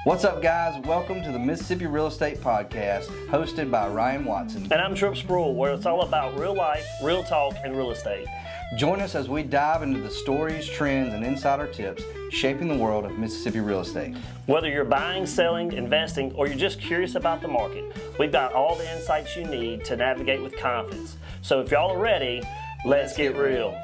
What's up, guys? Welcome to the Mississippi Real Estate Podcast, hosted by Ryan Watson. And I'm Trip Sproul, where it's all about real life, real talk, and real estate. Join us as we dive into the stories, trends, and insider tips shaping the world of Mississippi real estate. Whether you're buying, selling, investing, or you're just curious about the market, we've got all the insights you need to navigate with confidence. So if y'all are ready, let's get real.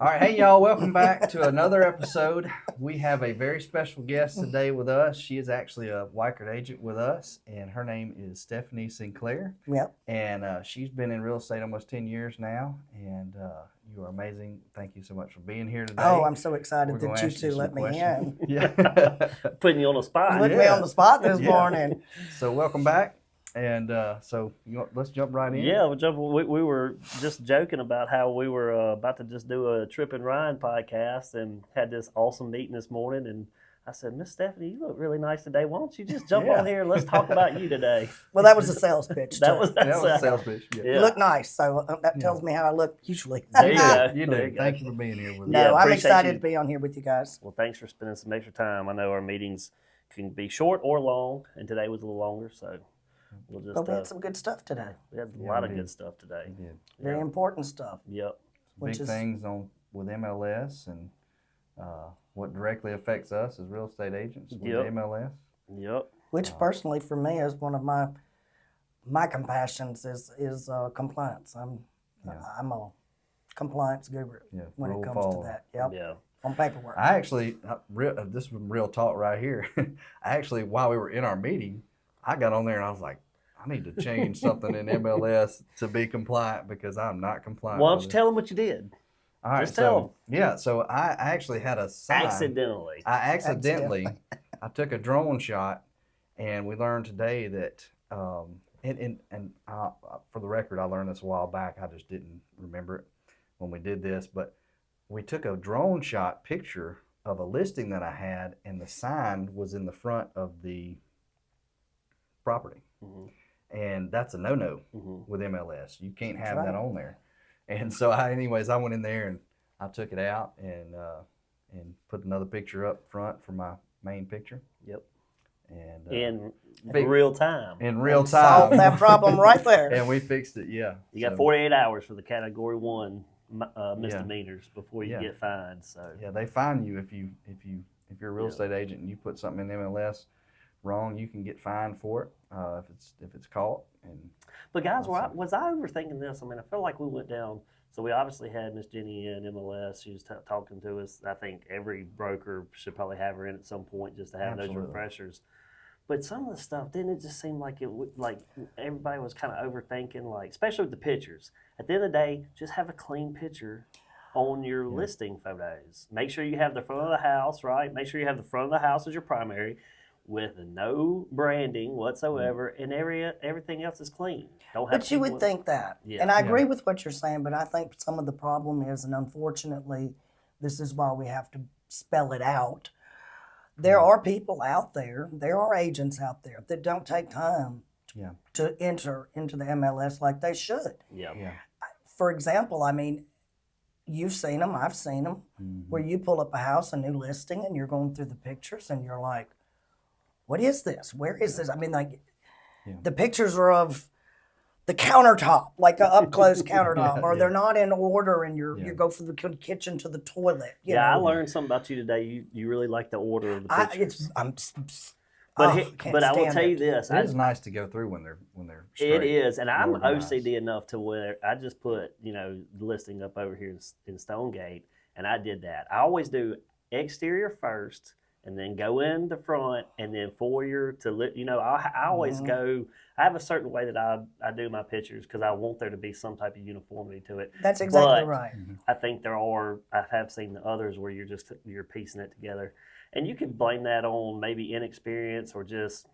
All right, hey y'all, welcome back to another episode. We have a very special guest today with us. She is actually a Weichert agent with us, and her name is Stephanie Sinclair. Yep. And she's been in real estate almost 10 years now, and you are amazing. Thank you so much for being here today. Oh, I'm so excited We're that gonna you ask two some let me questions. in. Yeah. Putting you on the spot. Put me on the spot this morning. So welcome back. And let's jump right in. Yeah, we were just joking about how we were about to just do a Trip and Ryan podcast and had this awesome meeting this morning. And I said, Miss Stephanie, you look really nice today. Why don't you just jump on here and let's talk about you today? Well, that was a sales pitch. That was a sales pitch. Yeah. You look nice, so that tells me how I look usually. There you go. You There do. Thank you for being here with us. No, Yeah, I'm appreciate excited you. to be on here with you guys. Well, thanks for spending some extra time. I know our meetings can be short or long, and today was a little longer, so we'll just. But we had some good stuff today. We had a lot of good stuff today. We did. Very important stuff. Yep. Big things with MLS and what directly affects us as real estate agents with Yep. the MLS. Yep. Which personally for me is one of my compassions is compliance. I'm a compliance guru when it rule comes follower. to that. Yep. Yeah. On paperwork. I actually, this is real talk right here. I actually, while we were in our meeting, I got on there and I was like, I need to change something in MLS to be compliant because I'm not compliant. Why don't with you it. tell them what you did? All right, just tell them. So I actually had a sign. Accidentally. I accidentally, I took a drone shot, and we learned today that, for the record, I learned this a while back. I just didn't remember it when we did this, but we took a drone shot picture of a listing that I had, and the sign was in the front of the property. Mm-hmm. And that's a no-no Mm-hmm. with MLS. You can't have That's that right. on there. And so I went in there and I took it out and put another picture up front for my main picture. Yep. And In Big- real time. in real Solve time. that problem right there. And we fixed it. Yeah. You got So, 48 hours for the Category 1 misdemeanors before you Yeah. get fined. So Yeah, they fine you if you're a real estate agent and you put something in MLS wrong, you can get fined for it if it's caught. And But guys, Awesome. was I overthinking this? I mean, I feel like we went down. So we obviously had Miss Jenny in MLS. She was talking to us. I think every broker should probably have her in at some point just to have those Absolutely. refreshers. But some of the stuff, didn't it just seem like like everybody was kind of overthinking, like especially with the pictures. At the end of the day, just have a clean picture on your listing photos. Make sure you have the front of the house, right? Make sure you have the front of the house as your primary, with no branding whatsoever, and everything else is clean. Don't have But you people- would think that. Yeah. And I agree with what you're saying, but I think some of the problem is, and unfortunately, this is why we have to spell it out. There are people out there, there are agents out there that don't take time yeah, to enter into the MLS like they should. Yeah. yeah. For example, I mean, you've seen them, I've seen them, where you pull up a house, a new listing, and you're going through the pictures and you're like, what is this? Where is this? I mean, like, the pictures are of the countertop, like an up close countertop, or they're not in order, and you go from the kitchen to the toilet. You I know? learned something about you today. You really like the order of the pictures. But I will tell you this. It is nice to go through when they're straight. It is, and I'm organized. OCD enough to where I just put the listing up over here in Stonegate, and I did that. I always do exterior first, and then go in the front, and then foyer to I always go. I have a certain way that I do my pictures because I want there to be some type of uniformity to it. That's exactly But right. I think I have seen the others where you're piecing it together, and you can blame that on maybe inexperience or just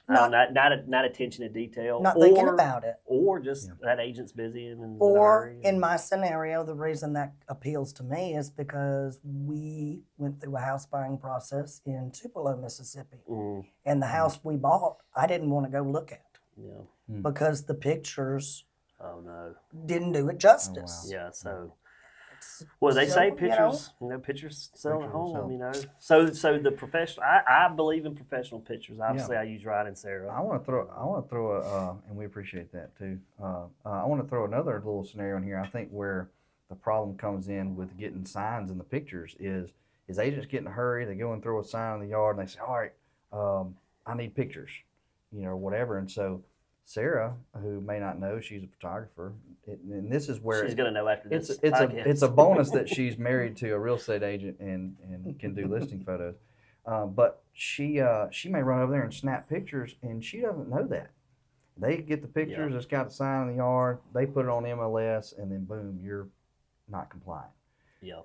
not attention to detail, Not thinking about it. or just that agent's busy and in a Or hurry. in my scenario, the reason that appeals to me is because we went through a house buying process in Tupelo, Mississippi. And the house we bought, I didn't want to go look at because the pictures Oh no. didn't do it justice. Yeah. So Well, they say So, pictures, pictures sell at Pictures will home, sell. So the professional, I believe in professional pictures. Obviously, Yeah. I use Ryan and Sarah. I want to throw and we appreciate that too. I want to throw another little scenario in here. I think where the problem comes in with getting signs in the pictures is agents get in a hurry. They go and throw a sign in the yard and they say, all right, I need pictures, whatever. And so Sarah, who may not know, she's a photographer, and this is where She's going to know after this it's a bonus that she's married to a real estate agent and can do listing photos. But she may run over there and snap pictures, and she doesn't know that. They get the pictures. It's got the sign in the yard. They put it on MLS, and then boom, you're not compliant. Yeah.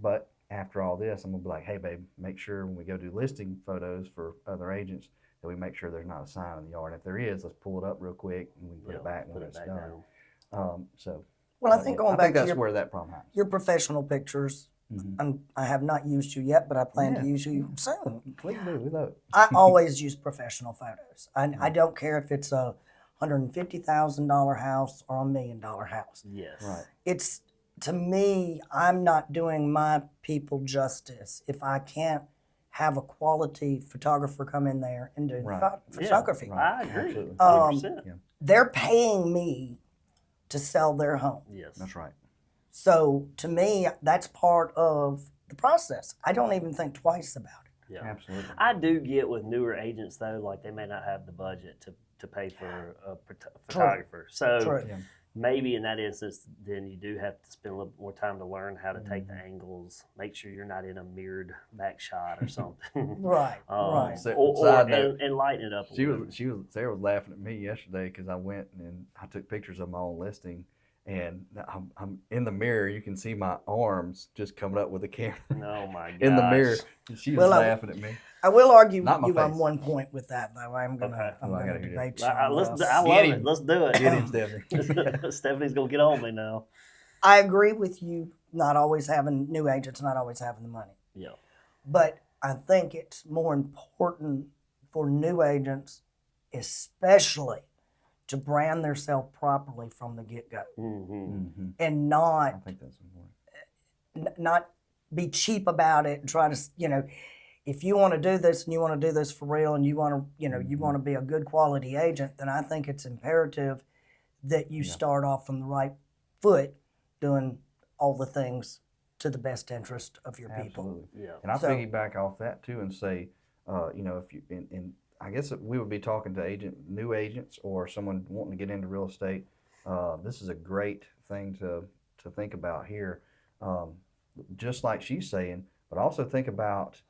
But after all this, I'm gonna be like, hey, babe, make sure when we go do listing photos for other agents that we make sure there's not a sign in the yard. If there is, let's pull it up real quick and we can put it back when it's done. Well, I think going back that's to where that problem happens. your professional pictures, I have not used you yet, but I plan to use you soon. Please do. We love it. I always use professional photos. I don't care if it's a $150,000 house or $1 million house. Yes. Right. It's, to me, I'm not doing my people justice if I can't have a quality photographer come in there and do the photography. I agree. Absolutely. 100%. They're paying me to sell their home. Yes. That's right. So to me, that's part of the process. I don't even think twice about it. Yeah. Absolutely. I do get with newer agents though, like they may not have the budget to pay for a photographer. So True. maybe in that instance, then you do have to spend a little more time to learn how to take the angles, make sure you're not in a mirrored back shot or something. Right. Right. And lighten it up. Sarah was laughing at me yesterday because I went and I took pictures of my own listing, and I'm in the mirror. You can see my arms just coming up with the camera. Oh my gosh. In the mirror. She was laughing at me. I will argue Not my you on face. one point with that, though. I'm gonna debate you. I on love this. it. Let's do it. Get him, Stephanie. Stephanie's gonna get on me now. I agree with you. Not always having new agents, not always having the money. Yeah. But I think it's more important for new agents, especially, to brand themselves properly from the get-go, and I not think that's important. not be cheap about it and try to, if you want to do this and you want to do this for real and you want to, you want to be a good quality agent, then I think it's imperative that you start off from the right foot, doing all the things to the best interest of your people. Absolutely. Yeah. And I'll piggyback off that too and say, if you and I guess we would be talking to new agents or someone wanting to get into real estate. This is a great thing to think about here. Just like she's saying, but also think about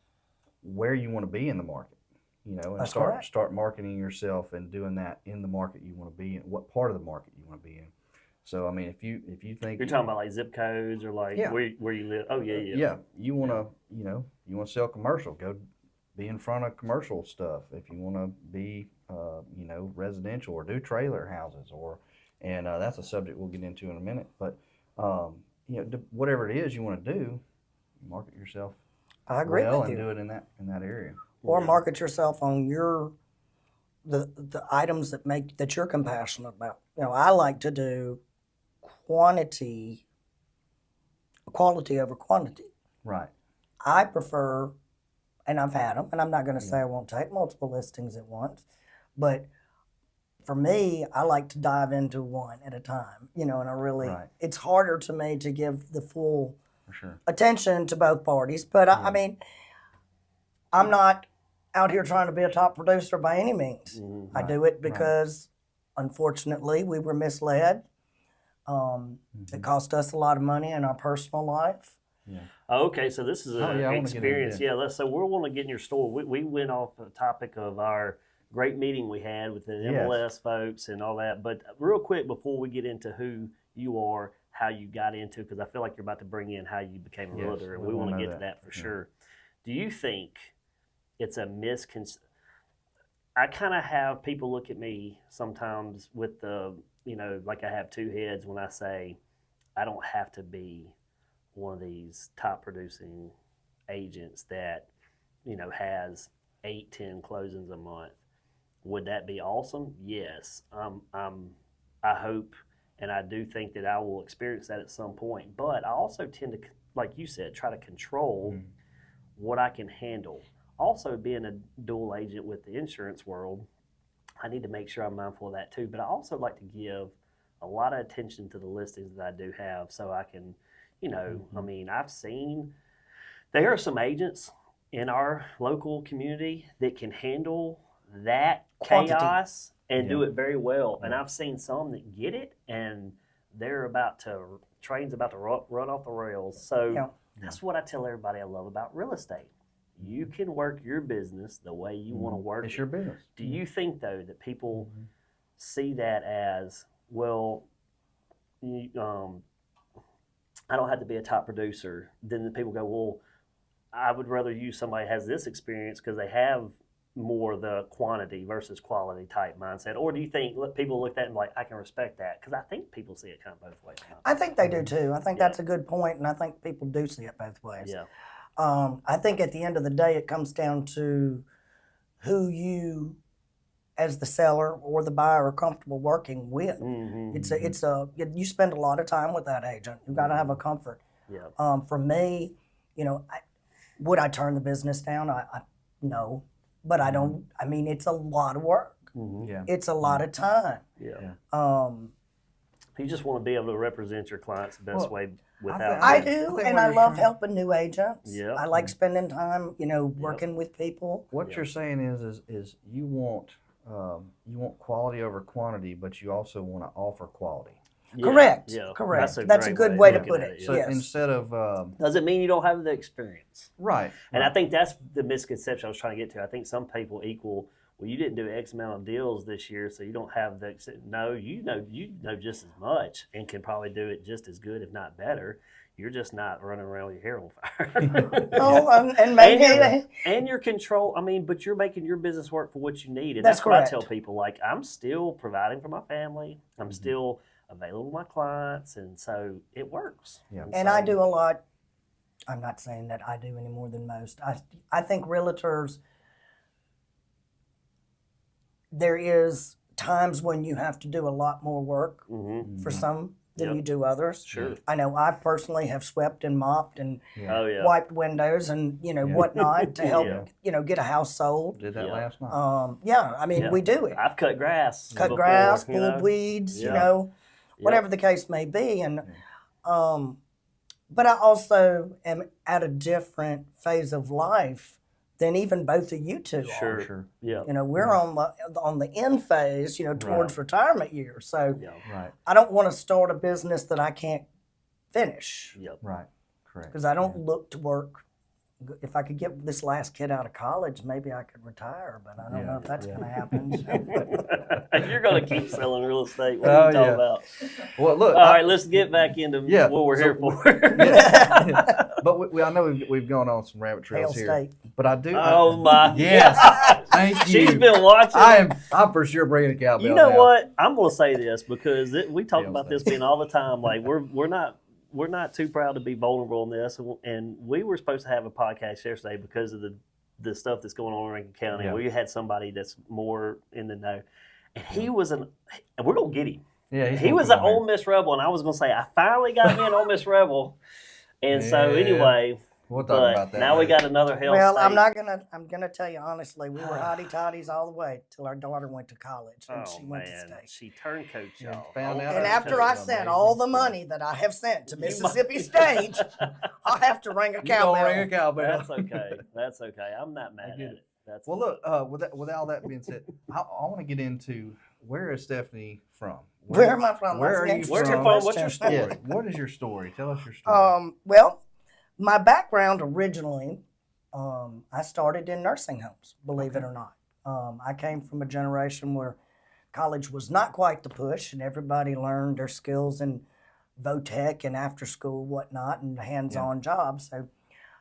where you want to be in the market, and start marketing yourself and doing that in the market you want to be in, what part of the market you want to be in. So I mean, if you think you're talking about like zip codes or like where you live. Oh yeah. Yeah, you want to you want to sell commercial, go be in front of commercial stuff. If you want to be residential or do trailer houses and that's a subject we'll get into in a minute. But whatever it is you want to do, market yourself. I agree with and you. do it in that area. Or market yourself on the items that you're compassionate about. I like to do quality over quantity. Right. I prefer, and I've had them, and I'm not going to say I won't take multiple listings at once, but for me, I like to dive into one at a time, and I really, it's harder to me to give the full attention to both parties, but I mean, I'm not out here trying to be a top producer by any means. I do it because, unfortunately, we were misled. It cost us a lot of money in our personal life. Yeah. Okay, so this is an experience. So we want to get in your story. We went off the topic of our great meeting we had with the MLS folks and all that. But real quick, before we get into who you are, how you got into, because I feel like you're about to bring in how you became a realtor, and we want to get to that for sure. Do you think it's a misconception? I kind of have people look at me sometimes with the, like I have two heads when I say I don't have to be one of these top producing agents that, has 8-10 closings a month. Would that be awesome? Yes. I hope and I do think that I will experience that at some point. But I also tend to, like you said, try to control what I can handle. Also, being a dual agent with the insurance world, I need to make sure I'm mindful of that too. But I also like to give a lot of attention to the listings that I do have, so I can, I mean, I've seen there are some agents in our local community that can handle that Quantity. chaos and do it very well. And I've seen some that get it, and train's about to run off the rails. So that's what I tell everybody I love about real estate. You can work your business the way you want to work It's your business. Do you think, though, that people see that as, well, I don't have to be a top producer? Then the people go, well, I would rather use somebody who has this experience because they have more the quantity versus quality type mindset? Or do you think people look at it and like, I can respect that? Because I think people see it kind of both ways. I think they do too. I think that's a good point, and I think people do see it both ways. Yeah. I think at the end of the day, it comes down to who you, as the seller or the buyer, are comfortable working with. You spend a lot of time with that agent. You've got to have a comfort. Yeah. For me, would I turn the business down? No, but I don't. I mean, it's a lot of work. Yeah. It's a lot of time. Yeah. Um, You just want to be able to represent your clients the best way without. I do, and I love helping new agents. Yeah. I like spending time, working with people. What you're saying is you want quality over quantity, but you also want to offer quality. Yeah, Correct. yeah. That's a good way to put it. So Yes. instead of Doesn't mean you don't have the experience. right, And I think that's the misconception I was trying to get to. I think some people equal, well, you didn't do X amount of deals this year, so you don't have the. No, you know just as much and can probably do it just as good, if not better. You're just not running around with your hair on fire. And maybe and your control. I mean, but you're making your business work for what you need, and That's that's what I correct. tell people. Like, I'm still providing for my family. I'm still available to my clients, and so it works. Yeah. And I do a lot. I'm not saying that I do any more than most. I think realtors, there is times when you have to do a lot more work for some than you do others. Sure. I know I personally have swept and mopped and Oh yeah. wiped windows and whatnot to help get a house sold. did that last night. I mean we do it. I've cut grass. Cut before, grass, you know? pulled weeds, Yeah. whatever the case may be. And but I also am at a different phase of life than even both of you two are. Sure. Yeah. We're on the end phase, towards retirement years. So Yeah. Right. I don't want to start a business that I can't finish Yep. Right. Correct. because I don't look to work. If I could get this last kid out of college, maybe I could retire, but I don't know if that's going to happen. You're going to keep selling real estate. What Oh, are you talking yeah. about? Well, look. All right, let's get back into what we're here for. But I know we've gone on some rabbit Hail trails here. State. But I do. Oh my! Yes. Thank you. She's been watching. I'm for sure bringing a cowbell. You know now. what? I'm going to say this because we talk Hail about State. this being all the time. Like we're not too proud to be vulnerable in this, and we were supposed to have a podcast yesterday because of the stuff that's going on in Rankin County. Yeah. We had somebody that's more in the know, and he was and we're gonna get him. Yeah, He was an Ole Miss Rebel, and I was gonna say I finally got me an Ole Miss Rebel, and so Yeah. anyway. We'll talk But about that. now we later. got another Hail Well, State. I'm gonna tell you honestly, we were hotty toddies all the way till our daughter went to college and she went to man, state. she turncoat Yeah, y'all. found out And Our after I turncoats sent amazing all the stuff. money that I have sent to Mississippi State, I'll have to ring a You gonna ring a cowbell. cowbell. That's okay. That's okay. I'm not mad at get it. That's Well, look. With all that being said, I want to get into where is Stephanie from? Where am I from? Where are you That's an Where's your from? phone? What's your question. story? Yeah. What is your story? Tell us your story. Well, my background originally, I started in nursing homes, believe it or not. I came from a generation where college was not quite the push, and everybody learned their skills in VOTEC and after school, whatnot, and hands-on jobs. So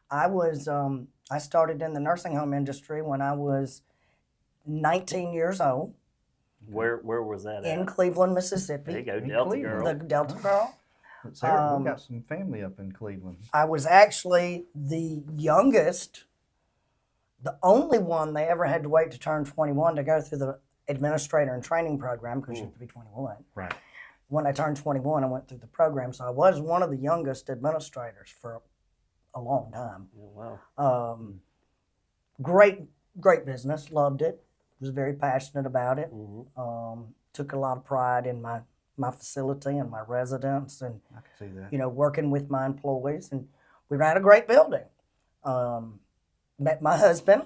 I started in the nursing home industry when I was 19 years old Where was that in at? Cleveland, There you Mississippi. go, In Delta Cleveland. girl. The Delta girl. Sarah, we got some family up in Cleveland. I was actually the youngest, the only one they ever had to wait to turn 21 to go through the administrator and training program because you have to be 21. Right. when I turned 21, I went through the program. So I was one of the youngest administrators for a long time. Oh, wow. Great business. Loved it. Was very passionate about it. Mm-hmm. Took a lot of pride in my facility and my residents, and I can see that. working with my employees. And we ran a great building. Met my husband,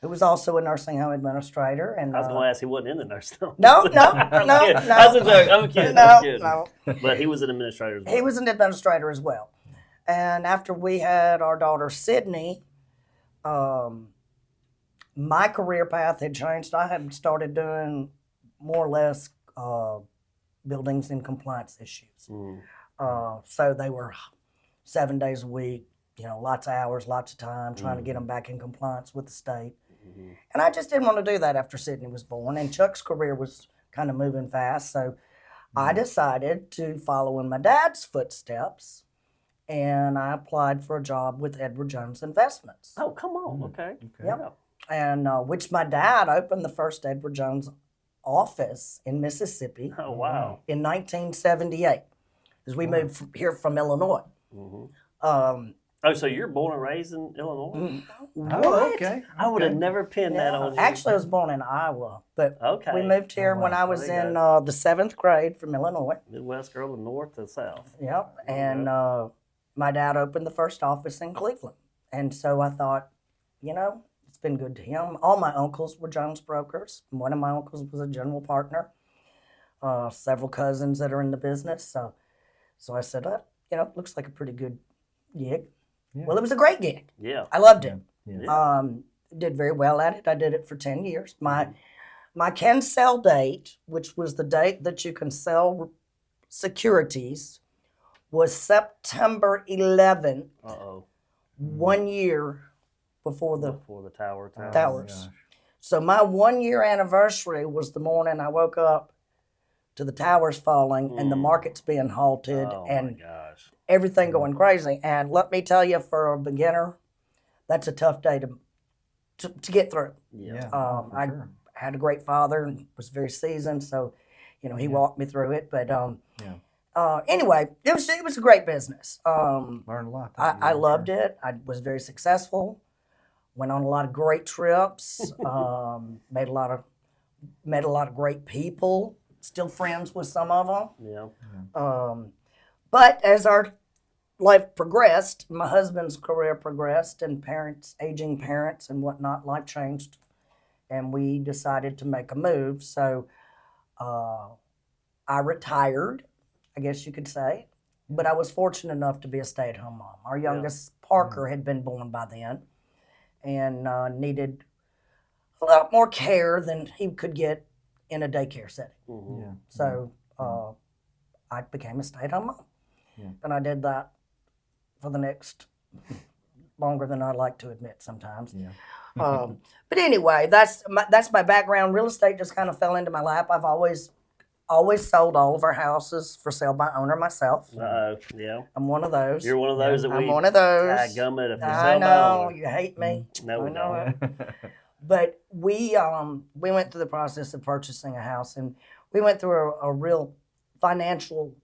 who was also a nursing home administrator. And I was going to ask, he wasn't in the nursing home. no. That's a joke. I'm kidding. I'm kidding. No. But he was an administrator as well. He was an administrator as well. And after we had our daughter Sydney, my career path had changed. I had started doing more or less buildings and compliance issues. So they were 7 days a week, lots of hours, lots of time, trying to get them back in compliance with the state. And I just didn't want to do that after Sydney was born. And Chuck's career was kind of moving fast. So I decided to follow in my dad's footsteps. And I applied for a job with Edward Jones Investments. Oh, come on. Okay. Yep. And which my dad opened the first Edward Jones office in Mississippi. Oh, wow. In 1978, as we moved here from Illinois. Oh, so you're born and raised in Illinois? Oh, okay. I would have never pinned that on you. Actually, I was born in Iowa, but we moved here when I was in the 7th grade from Illinois. Midwest girl, the north to south. Yep. And my dad opened the first office in Cleveland. And so I thought, it's been good to him. All my uncles were Jones brokers. One of my uncles was a general partner. Several cousins that are in the business. So I said, looks like a pretty good gig. Yeah. Well, it was a great gig. Yeah. I loved it. Yeah. Did very well at it. I did it for 10 years. My can sell date, which was the date that you can sell securities, was September 11th. 1 year before the towers. So my 1 year anniversary was the morning I woke up to the towers falling and the markets being halted and everything going crazy. And let me tell you, for a beginner, that's a tough day to get through. Yeah. I had a great father and was very seasoned, so he walked me through it. But anyway, it was a great business. Learned a lot. I loved it. I was very successful. Went on a lot of great trips. Met a lot of great people. Still friends with some of them. Yeah. But as our life progressed, my husband's career progressed, and aging parents and whatnot, life changed, and we decided to make a move. So I retired, I guess you could say, but I was fortunate enough to be a stay-at-home mom. Our youngest, Parker, had been born by then and needed a lot more care than he could get in a daycare setting. So I became a stay-at-home mom. And I did that for the next longer than I'd like to admit sometimes. But anyway, that's my background. Real estate just kind of fell into my lap. I've always sold all of our houses for sale by owner myself. Yeah. I'm one of those. You're one of those I'm one of those. Dadgummit, if you I sell by know, owner. you hate me. No, we I know don't. it. But we went through the process of purchasing a house, and we went through a real financial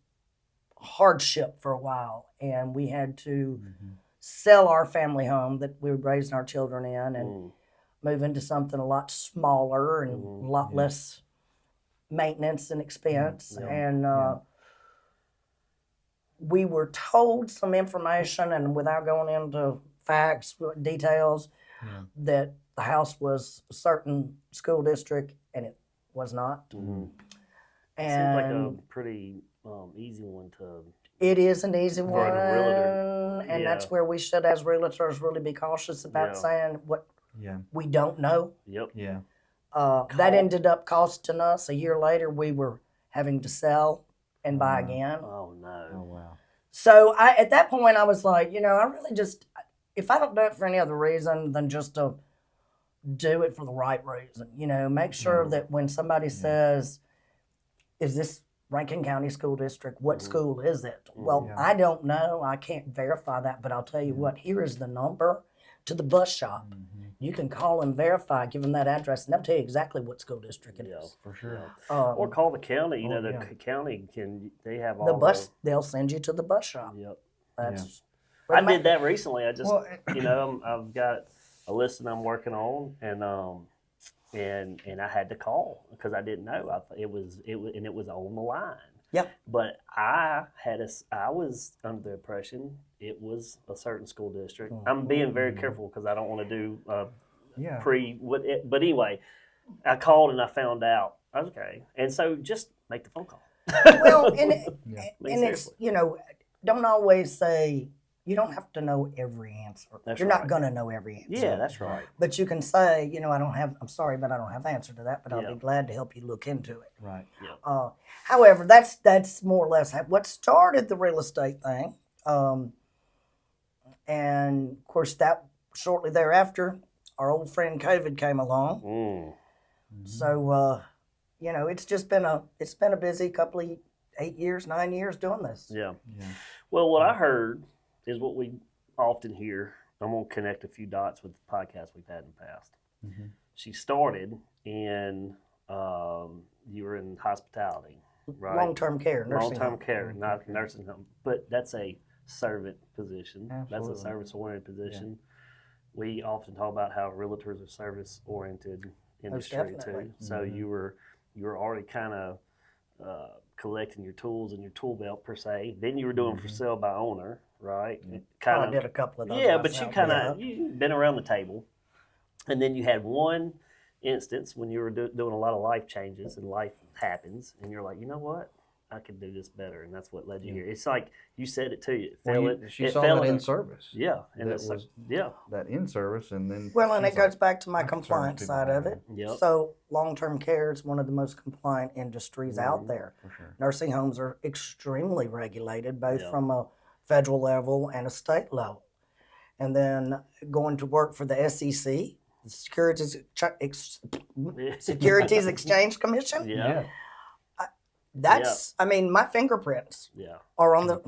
hardship for a while, and we had to sell our family home that we were raising our children in and move into something a lot smaller and a lot less maintenance and expense. And we were told some information, and without going into facts, details, that the house was a certain school district, and it was not. And And seems like a pretty easy one to. it is an easy For one, a realtor. and that's where we should, as realtors, really be cautious about saying what we don't know. Yep. Yeah. That ended up costing us. A year later, we were having to sell and buy again. Oh no. Oh wow. So at that point, I was like, I really just, if I don't do it for any other reason than just to do it for the right reason, make sure that when somebody says, is this Rankin County School District, what school is it? Well, I don't know. I can't verify that, but I'll tell you what, here is the number to the bus shop. you can call and verify, give them that address, and they'll tell you exactly what school district it is. For sure. Or call the county. You know, the yeah. county they have The all bus, they'll send you to the bus shop. Yep. That's. I did that recently. I just, Well, you know, I've got a listing I'm working on, and I had to call because I didn't know. It was on the line. Yep. But I was under the impression it was a certain school district. I'm being very careful because I don't want to do but anyway, I called and I found out. Okay, and so just make the phone call. Well, and it's, seriously. you know, don't always say, you don't have to know every answer. You're not going to know every answer. Yeah, that's right. But you can say, you know, I'm sorry, but I don't have the answer to that, but I'll be glad to help you look into it. Right. Yeah. However, that's more or less what started the real estate thing. And of course, that shortly thereafter, our old friend COVID came along. So, you know, it's been a busy couple of 8 years, 9 years doing this. Yeah. Well, what I heard is what we often hear. I'm going to connect a few dots with the podcasts we've had in the past. She started in, you were in hospitality, right? Long-term care, nursing Long-term home. care, not nursing home. But that's a servant position. Absolutely. That's a service-oriented position. We often talk about how realtors are service-oriented industry too. So you were already kind of collecting your tools in your tool belt per se. Then you were doing for sale by owner, right? I did a couple of those. Yeah, but myself. you've been around the table, and then you had one instance when you were doing a lot of life changes and life happens, and you're like, you know what? I could do this better, and that's what led you here. It's like you said it too. She saw that in service. Yeah, and that it's was that in service, and then Well, and it she's goes like, back to my I can service compliance people side of better. it. Yep. So long-term care is one of the most compliant industries out there. For sure. Nursing homes are extremely regulated, both Yeah. from a federal level and a state level. And then going to work for the SEC, the Securities Exchange Commission. Yeah. That's, I mean, my fingerprints Yeah. are on the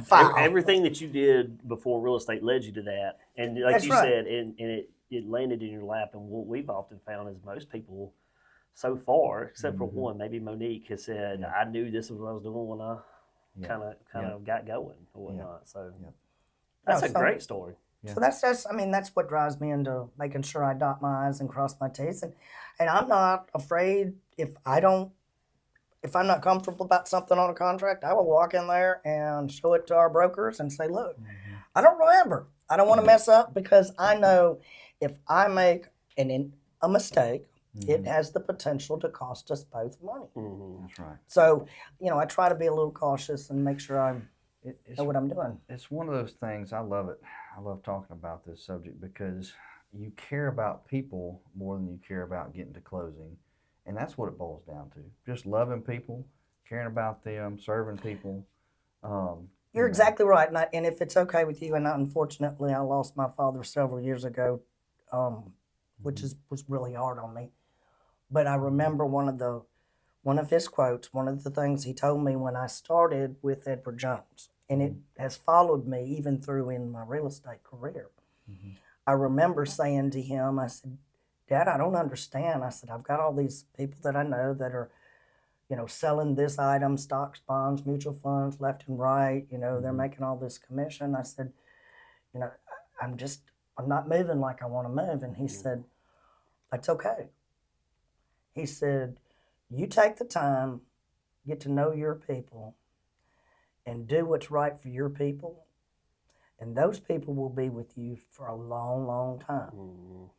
file. Everything that you did before real estate led you to that, and like That's you right. said, and it landed in your lap. And what we've often found is most people, so far, except for one, maybe Monique, has said, "I knew this was what I was doing when I kind of got going or whatnot." So that's a great story. So that's what drives me into making sure I dot my I's and cross my T's, and I'm not afraid if I'm not comfortable about something on a contract, I will walk in there and show it to our brokers and say, look, I don't remember. I don't want to mess up because I know if I make a mistake, it has the potential to cost us both money. That's right. So, you know, I try to be a little cautious and make sure I know what I'm doing. It's one of those things. I love it. I love talking about this subject because you care about people more than you care about getting to closing. And that's what it boils down to. Just loving people, caring about them, serving people. You're exactly right. And if it's okay with you, and unfortunately I lost my father several years ago, which was really hard on me. But I remember one of his quotes, one of the things he told me when I started with Edward Jones, and it has followed me even through in my real estate career. I remember saying to him, I said, Dad, I don't understand. I said, I've got all these people that I know that are, you know, selling this item, stocks, bonds, mutual funds, left and right. You know, they're making all this commission. I said, you know, I'm not moving like I want to move. And he said, that's okay. He said, you take the time, get to know your people, and do what's right for your people. And those people will be with you for a long, long time.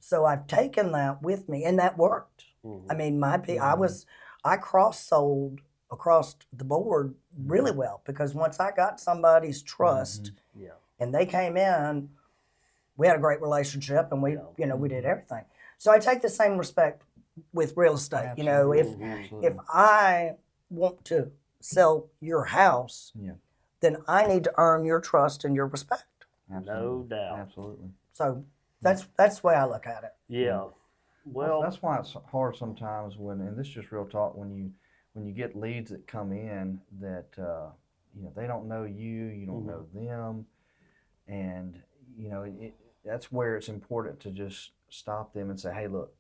So I've taken that with me, and that worked. I mean, I cross-sold across the board really well because once I got somebody's trust, and they came in, we had a great relationship, and we did everything. So I take the same respect with real estate. Absolutely. You know, if I want to sell your house, then I need to earn your trust and your respect. No doubt. Absolutely. So that's the way I look at it. Yeah. Well, that's why it's hard sometimes and this is just real talk, when you get leads that come in that they don't know you don't know them, and that's where it's important to just stop them and say, hey, look,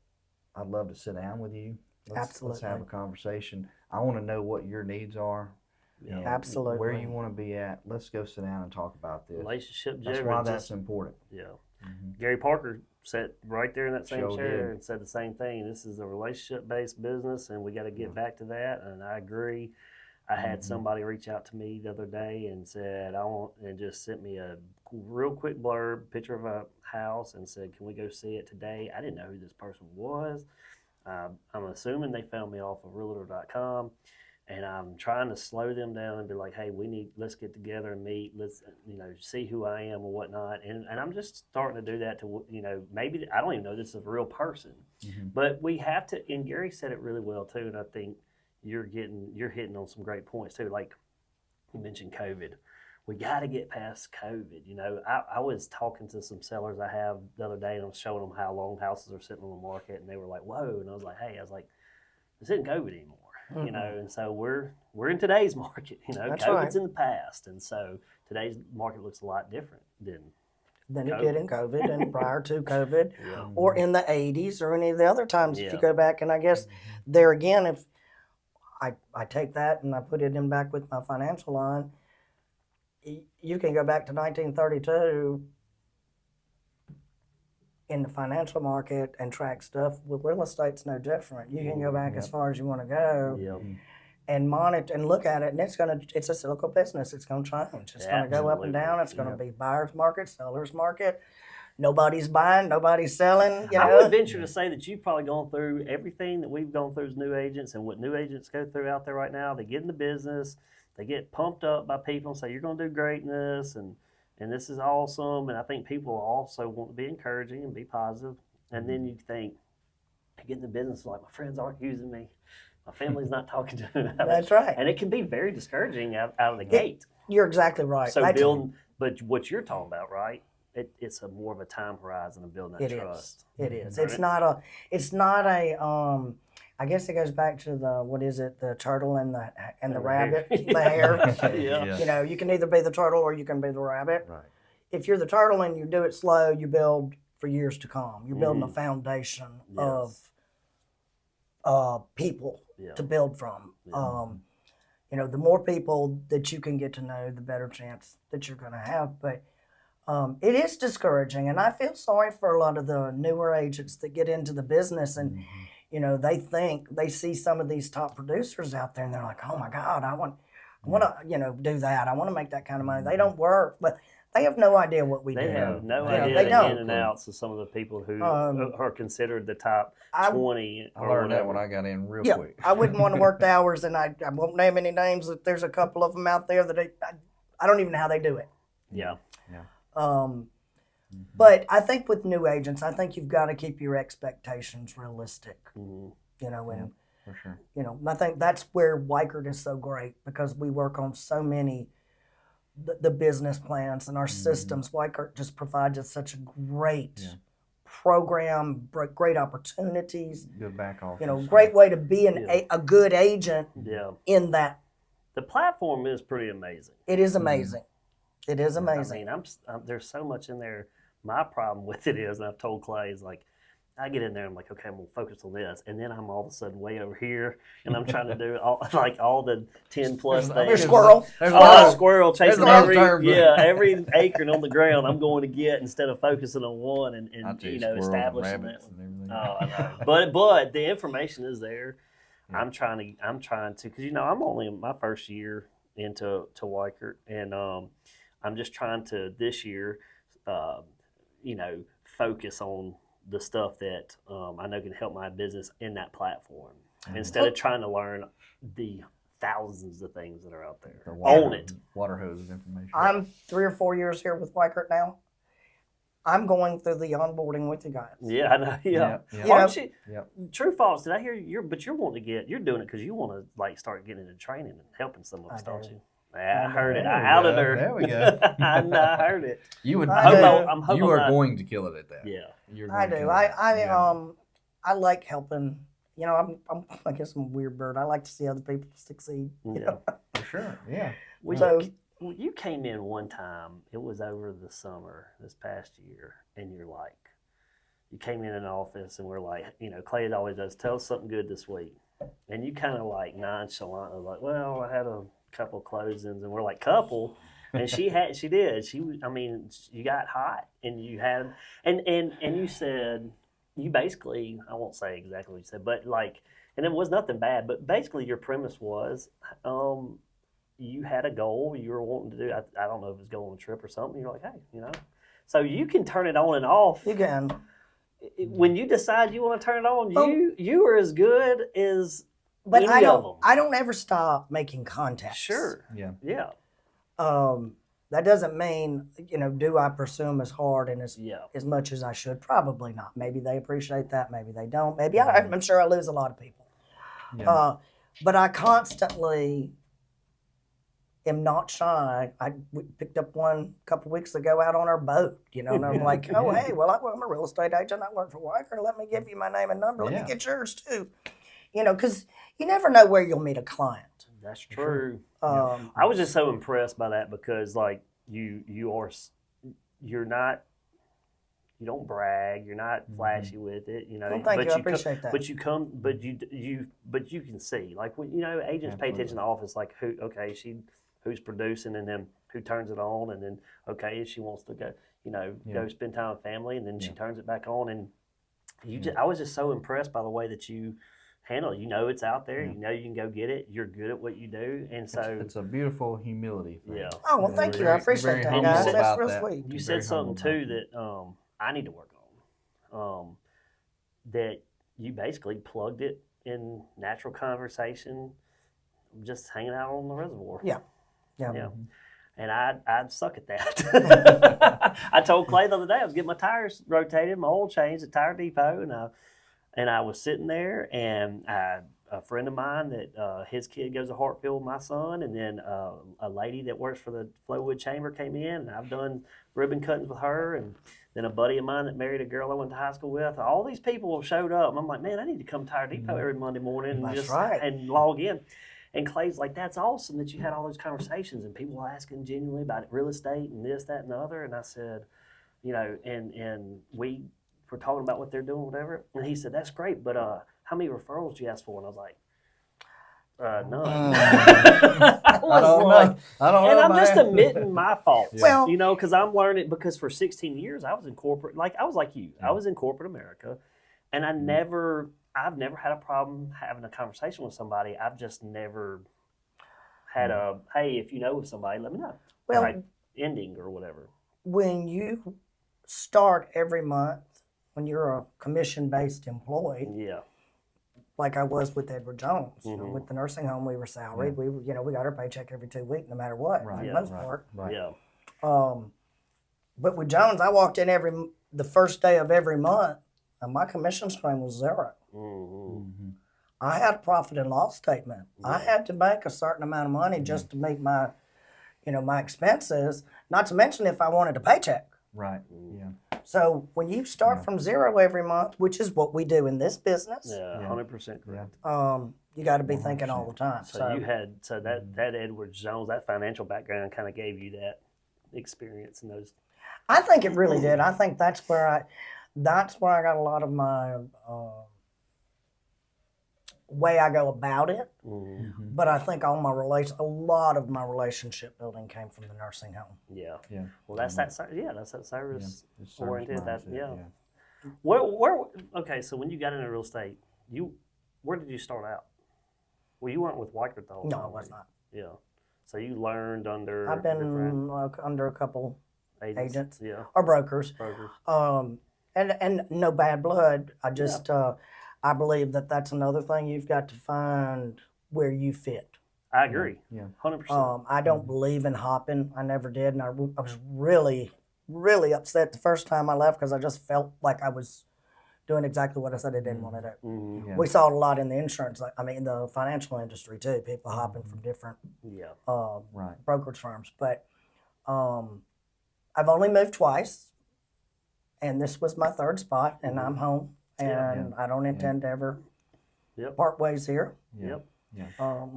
I'd love to sit down with you. Let's have Absolutely. a conversation. I want to know what your needs are. Yeah. And Absolutely. where you want to be at. Let's go sit down and talk about this. Relationship. That's why that's important. Yeah. Gary Parker sat right there in that same Sure chair did. and said the same thing. This is a relationship-based business, and we got to get back to that. And I agree. I had somebody reach out to me the other day and said, and just sent me a real quick blurb, picture of a house, and said, can we go see it today? I didn't know who this person was. I'm assuming they found me off of Realtor.com, and I'm trying to slow them down and be like, hey, let's get together and meet. Let's, see who I am or whatnot. And I'm just starting to do that to, maybe, I don't even know this is a real person, but we have to, and Gary said it really well too, and I think you're hitting on some great points too. Like you mentioned COVID. We got to get past COVID. I was talking to some sellers I have the other day, and I was showing them how long houses are sitting on the market, and they were like, whoa. And I was like, this isn't COVID anymore, and so we're in today's market, That's COVID's right. in the past. And so today's market looks a lot different than it did in COVID and prior to COVID, Yeah. or in the 80s or any of the other times if Yeah. you go back. And I guess there again, if I take that and I put it in back with my financial line, you can go back to 1932 in the financial market and track stuff. With real estate's no different. You can go back as far as you want to go Yeah. and monitor and look at it, and it's a cyclical business. It's going to change. It's going to go up and down. It's going to be buyer's market, seller's market. Nobody's buying, nobody's selling. I would venture to say that you've probably gone through everything that we've gone through as new agents, and what new agents go through out there right now. They get in the business, they get pumped up by people and say, you're going to do greatness, and this is awesome. And I think people also want to be encouraging and be positive. And then you think, I get in the business, like, my friends aren't using me. My family's not talking to me. That's right. And it can be very discouraging out of the gate. You're exactly right. So but what you're talking about, right? It's a more of a time horizon of building that trust. It is. It's not a. I guess it goes back to the turtle and the rabbit, the hare. Yeah. You can either be the turtle or you can be the rabbit. Right. If you're the turtle and you do it slow, you build for years to come. You're building a foundation of people to build from. The more people that you can get to know, the better chance that you're going to have. But it is discouraging, and I feel sorry for a lot of the newer agents that get into the business, and they see some of these top producers out there, and they're like, "Oh my God, I want to, do that. I want to make that kind of money." They don't work, but they have no idea what we do. They have no idea they the don't. in and outs of some of the people who are considered the top 20. I learned that when I got in real quick. I wouldn't want to work the hours, and I won't name any names. But there's a couple of them out there that I don't even know how they do it. Yeah. But I think with new agents, I think you've got to keep your expectations realistic. And For sure. I think that's where Weichert is so great, because we work on so many the business plans and our systems. Weichert just provides us such a great program, great opportunities. Good back office. Great way to be a good agent. In that, the platform is pretty amazing. It is amazing. It is amazing. I mean, there's so much in there. My problem with it is, and I've told Clay, is like, I get in there, I'm like, okay, I'm going to focus on this. And then I'm all of a sudden way over here, and I'm trying to do all the 10 plus things. There's squirrel. A squirrel chasing every term, acre on the ground I'm going to get, instead of focusing on one and establishing that one. I know. But the information is there. Yeah. I'm trying to, because I'm only in my first year into Weichert, and I'm just trying to this year, focus on the stuff that I know can help my business in that platform, instead of trying to learn the thousands of things that are out there. Own it. Water hose of information. I'm 3 or 4 years here with Weichert now. I'm going through the onboarding with you guys. Yeah, I know. Yeah. Aren't you? True, false. Did I hear you're doing it because you want to start getting into training and helping some of us, don't you? Yeah, I heard it. I outed her. There we go. I heard it. You would. I'm hoping you are going to kill it at that. Yeah. I do. I like helping. I guess I'm a weird bird. I like to see other people succeed. For sure. Yeah. So Well, you came in one time. It was over the summer this past year, and you came in an office, and we're like, Clay always does. Tell us something good this week, and you kind of like nonchalantly like, well, I had a couple closings, and we're like, couple, and she did. You got hot, and you had, and you said, you basically, I won't say exactly what you said, but like, and it was nothing bad, but basically your premise was, you had a goal you were wanting to do. I don't know if it's going on a trip or something. You're like, hey, so you can turn it on and off. You can. When you decide you want to turn it on, you are as good as But any I of them. don't ever stop making contacts. Sure. Yeah. That doesn't mean, do I pursue them as hard and as much as I should? Probably not. Maybe they appreciate that. Maybe they don't. Maybe I'm sure I lose a lot of people. Yeah. But I constantly am not shy. We picked up one a couple weeks ago out on our boat, and I'm like, oh, hey, well, I'm a real estate agent. I work for Weichert. Let me give you my name and number. Let me get yours too. Because you never know where you'll meet a client. That's true. I was just so impressed by that because, like, you're not, you don't brag, you're not flashy with it, Well, thank you. I appreciate that. But you can see, like, when agents pay attention to the office, like, who's producing, and then who turns it on, and then if she wants to go, go spend time with family, and then she turns it back on, and I was just so impressed by the way that you handle it. It's out there. You can go get it. You're good at what you do, and so it's a beautiful humility thing. Yeah. Oh, well, thank you. I appreciate that, guys. That's real sweet. You said something too that I need to work on. That you basically plugged it in natural conversation, just hanging out on the reservoir. Yeah. And I'd suck at that. I told Clay the other day I was getting my tires rotated, my oil changed at Tire Depot, and I was sitting there, and a friend of mine that his kid goes to Hartfield with my son, and then a lady that works for the Flowwood Chamber came in, and I've done ribbon cuttings with her, and then a buddy of mine that married a girl I went to high school with. All these people showed up, and I'm like, man, I need to come to Tire Depot every Monday morning and log in. And Clay's like, that's awesome that you had all those conversations and people asking genuinely about real estate and this, that, and the other. And I said, and we were talking about what they're doing, whatever. And he said, that's great, but how many referrals do you ask for? And I was like, none. I don't know. And I'm just admitting my faults. Yeah. Well, because I'm learning, because for 16 years I was in corporate, I was like you. I was in corporate America, and I've never had a problem having a conversation with somebody. I've just never had hey, if you know of somebody, let me know. Well, ending or whatever. When you start every month, when you're a commission-based employee, like I was with Edward Jones, with the nursing home, we were salaried. We got our paycheck every 2 weeks, no matter what, for the most part. Right. Yeah. But with Jones, I walked in the first day of every month, and my commission stream was zero. I had a profit and loss statement. I had to make a certain amount of money just to meet my, my expenses. Not to mention if I wanted a paycheck. Right. Yeah. So when you start from zero every month, which is what we do in this business, 100% correct. you got to be thinking all the time. So you had that Edward Jones, that financial background kind of gave you that experience in those. I think it really did. I think that's where I got a lot of my way I go about it. But I think a lot of my relationship building came from the nursing home. Yeah. Well, that's that service oriented. Okay, so when you got into real estate, where did you start out? Well, you weren't with Weichert the whole time. No, I was not. Yeah. So you learned under. I've been under a couple agents or brokers. And no bad blood. I just I believe that's another thing you've got to find where you fit. I agree. 100%. I don't believe in hopping. I never did, and I was really, really upset the first time I left because I just felt like I was doing exactly what I said I didn't want to do. We saw it a lot in the insurance, the financial industry too. People hopping from different brokerage firms. But I've only moved twice, and this was my third spot, and I'm home, and I don't intend to ever part ways here.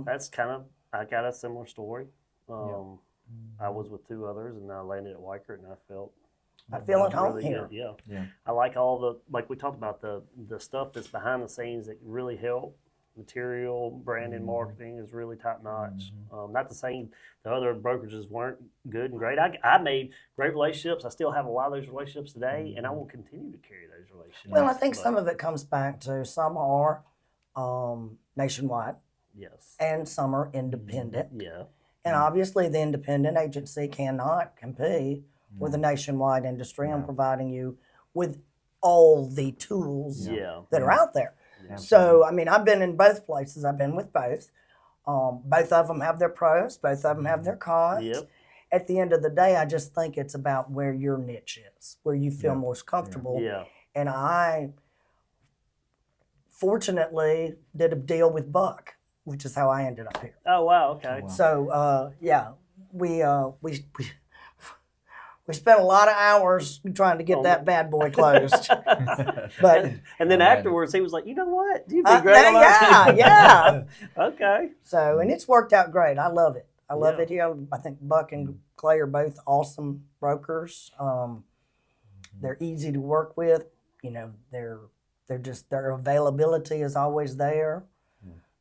That's kind of, I got a similar story. I was with 2 others, and I landed at Weichert, and I felt I feel at home really here. good. Yeah. Yeah. I like all the, like we talked about, the stuff that's behind the scenes that really help. Material, branding, marketing is really top notch. Not to say the other brokerages weren't good and great. I made great relationships. I still have a lot of those relationships today, and I will continue to carry those relationships. Well, I think But, some of it comes back to some are nationwide yes. and some are independent. Yeah. And obviously, the independent agency cannot compete with the nationwide industry on providing you with all the tools Yeah. that are out there. Yeah. So, I mean, I've been in both places. I've been with both. Both of them have their pros. Both of them have their cons. Yep. At the end of the day, I just think it's about where your niche is, where you feel most comfortable. Yeah. And I, fortunately, did a deal with Buck, which is how I ended up here. Oh wow. Okay. So, yeah, we spent a lot of hours trying to get that bad boy closed. But and then afterwards, he was like, "You know what? You've been great on our yeah, team." yeah. Okay. So, and it's worked out great. I love it. I love Yeah. it here. I think Buck and Clay are both awesome brokers. They're easy to work with. You know, they're just, their availability is always there.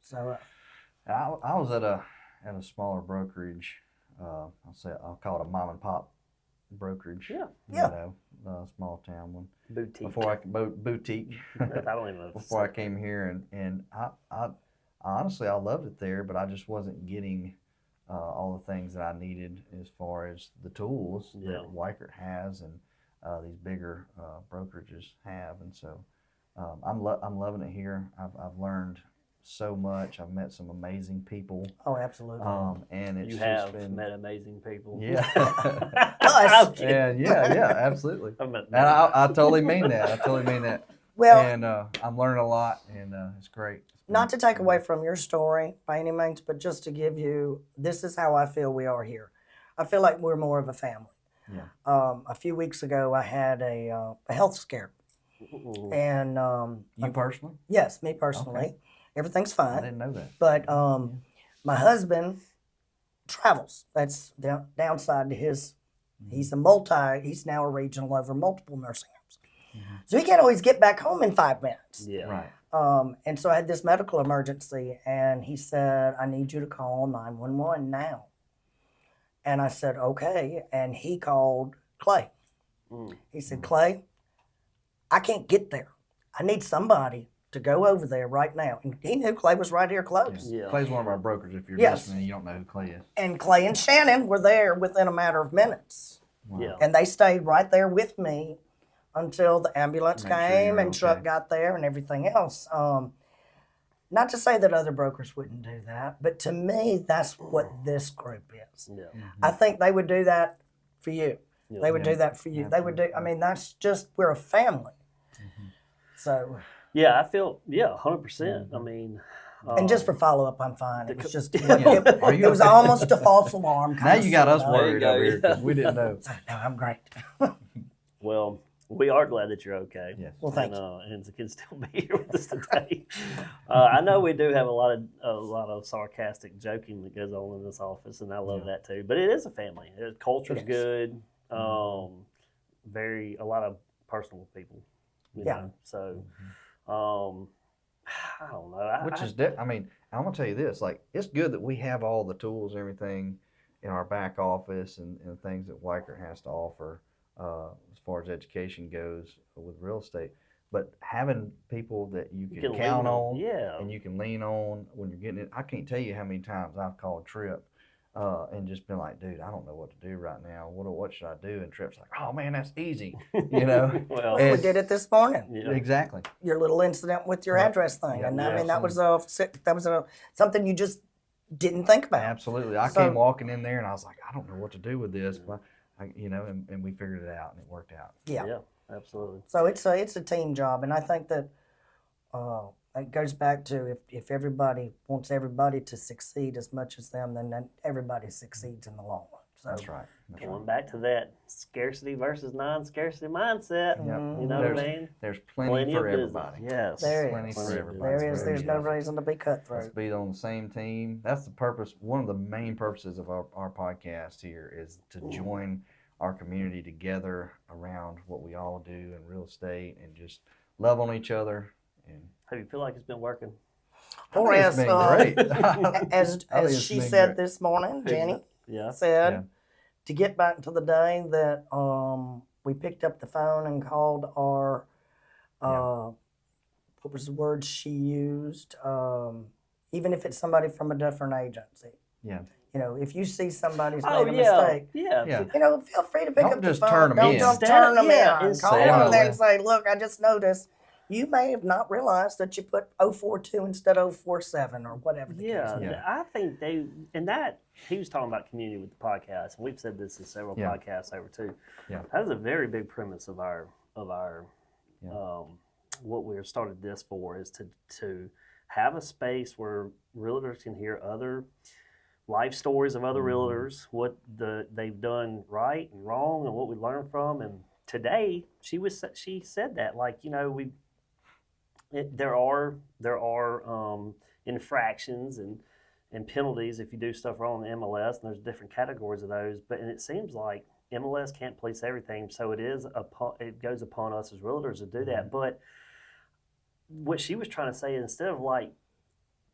So, I was at a smaller brokerage. I'll call it a mom and pop brokerage. Yeah. Yeah. You know, a small town one. Boutique. Before boutique. I don't even know. Before I came here, and I honestly I loved it there, but I just wasn't getting all the things that I needed as far as the tools that Weichert has and these bigger brokerages have, and so I'm loving it here. I've learned so much. I've met some amazing people. oh, absolutely. And it's You just have been met amazing people. yeah. Us. And yeah, absolutely. I met And I totally mean that. I totally mean that. Well, And I'm learning a lot, and it's great. not to take away from your story by any means, but just to give you, this is how I feel we are here. I feel like we're more of a family. Yeah. A few weeks ago, I had a health scare. And You personally? yes, me personally. Okay. Everything's I fine. didn't know that. But my husband travels. That's the downside to his. He's he's now a regional over multiple nursing homes. So he can't always get back home in 5 minutes. Yeah. Right. And so I had this medical emergency, and he said, I need you to call 911 now. And I said, okay. And he called Clay. He said, Clay, I can't get there. I need somebody to go over there right now. And he knew Clay was right here close. Yeah. Clay's one of our brokers. If you're Yes. listening and you don't know who Clay is. And Clay and Shannon were there within a matter of minutes. Yeah. And they stayed right there with me until the ambulance Make sure came you're and truck okay. got there and everything else. Not to say that other brokers wouldn't do that, but to me, that's what this group is. Yeah. I think they would do that for you. Yeah. They would do that for you. They would do, I mean, that's just, we're a family. So, Yeah. I feel 100%. I mean, and just for follow up, I'm fine. It was just, Yeah. Are you it was okay? almost a false alarm. Now kind you of got us thing. worried go, over here yeah. 'cause we didn't know. No, I'm great. well, we are glad that you're okay. Yes. Well, thank you. And can still be here with us today. I know we do have a lot of sarcastic joking that goes on in this office, and I love that too. But it is a family. Culture's It is. good. A lot of personal people. You know? So, I don't know. Which is, I mean, I'm gonna tell you this. Like, it's good that we have all the tools and everything in our back office and things that Weichert has to offer as far as education goes with real estate. But having people that you can count lean on, yeah. and you can lean on when you're getting it. I can't tell you how many times I've called Tripp and just been like, dude, I don't know what to do right now. What should I do? And Tripp's like, oh man, that's easy. You know? Well, We And- did it this morning. yeah. Exactly. Your little incident with your address thing, Yeah, and I mean that absolutely. was something you just didn't think about. Absolutely. I So- came walking in there and I was like, I don't know what to do with this, but and we figured it out and it worked out. Yeah. Absolutely. So it's a team job, and I think that it goes back to if everybody wants everybody to succeed as much as them, then everybody succeeds in the long run. So That's right. That's Going right. back to that scarcity versus non-scarcity mindset. Yep. You know what I mean? There's plenty for of business. everybody. Yes. there Plenty is. for Plenty of everybody. business. There is. It's There's no very easy. reason to be Let's cutthroat. be on the same team. That's the purpose. One of the main purposes of our podcast here is to join our community together around what we all do in real estate and just love on each other. And How do you feel like it's been working? Or I as, think it's been great. as I think as it's she been said great. this morning, Jenny Yeah. said, Yeah. to get back to the day that we picked up the phone and called our what was the word she used? Even if it's somebody from a different agency. Yeah. You know, if you see somebody's Oh, made a yeah. mistake, Yeah. you know, feel free to pick Don't up the just phone. turn 'em Don't in. just turn them in. Instead Call of- them there and say, look, I just noticed you may have not realized that you put 042 instead of 047 or whatever the case Yeah, may be. Yeah. I think he was talking about community with the podcast, and we've said this in several Yeah. podcasts over too. Yeah. That is a very big premise of our Yeah. what we started this for is to have a space where realtors can hear other life stories of other realtors, what they've done right and wrong, and what we learned from. And today she said that, like, you know, there are infractions and penalties if you do stuff wrong in the MLS, and there's different categories of those. And it seems like MLS can't police everything, so it goes upon us as realtors to do that. But what she was trying to say, instead of like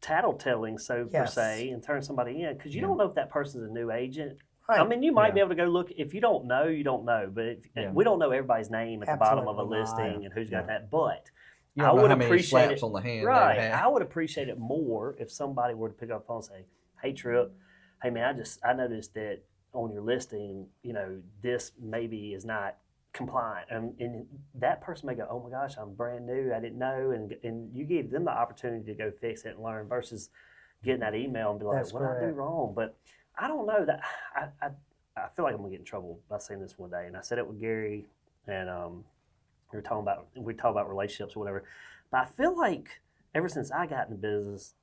tattletelling, per Yes. se, and turn somebody in, because you Yeah. don't know if that person's a new agent. Right. I mean, you might Yeah. be able to go look. If you don't know, you don't know. But Yeah. we don't know everybody's name at the bottom of a Absolutely not. listing and who's got Yeah. that. But You I don't know would how many appreciate slaps it. on the hand Right. they've had. I would appreciate it more if somebody were to pick up the phone and say, "Hey, Trip, hey man, I noticed that on your listing, you know, this maybe is not compliant," and that person may go, "Oh my gosh, I'm brand new, I didn't know," and you give them the opportunity to go fix it and learn versus getting that email and be like, That's "What did I do correct. wrong?" But I don't know that I feel like I'm gonna get in trouble by saying this one day, and I said it with Gary, and we talked about relationships or whatever. But I feel like ever since I got in the business,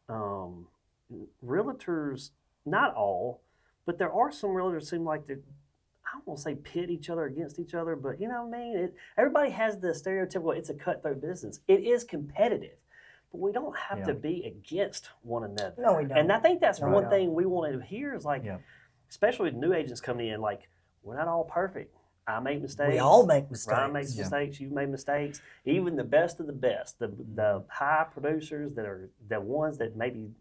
realtors, not all, but there are some realtors seem like they, I don't want to say pit each other against each other, but you know what I mean? Everybody has the stereotypical, it's a cutthroat business. It is competitive, but we don't have to be against one another. No, we don't. And I think that's No, we one don't. thing we want to hear is like, Yeah. especially with new agents coming in, like, we're not all perfect. I make mistakes. We all make mistakes. Ryan makes mistakes. You've made mistakes. Even the best of the best, the high producers that are the ones that maybe,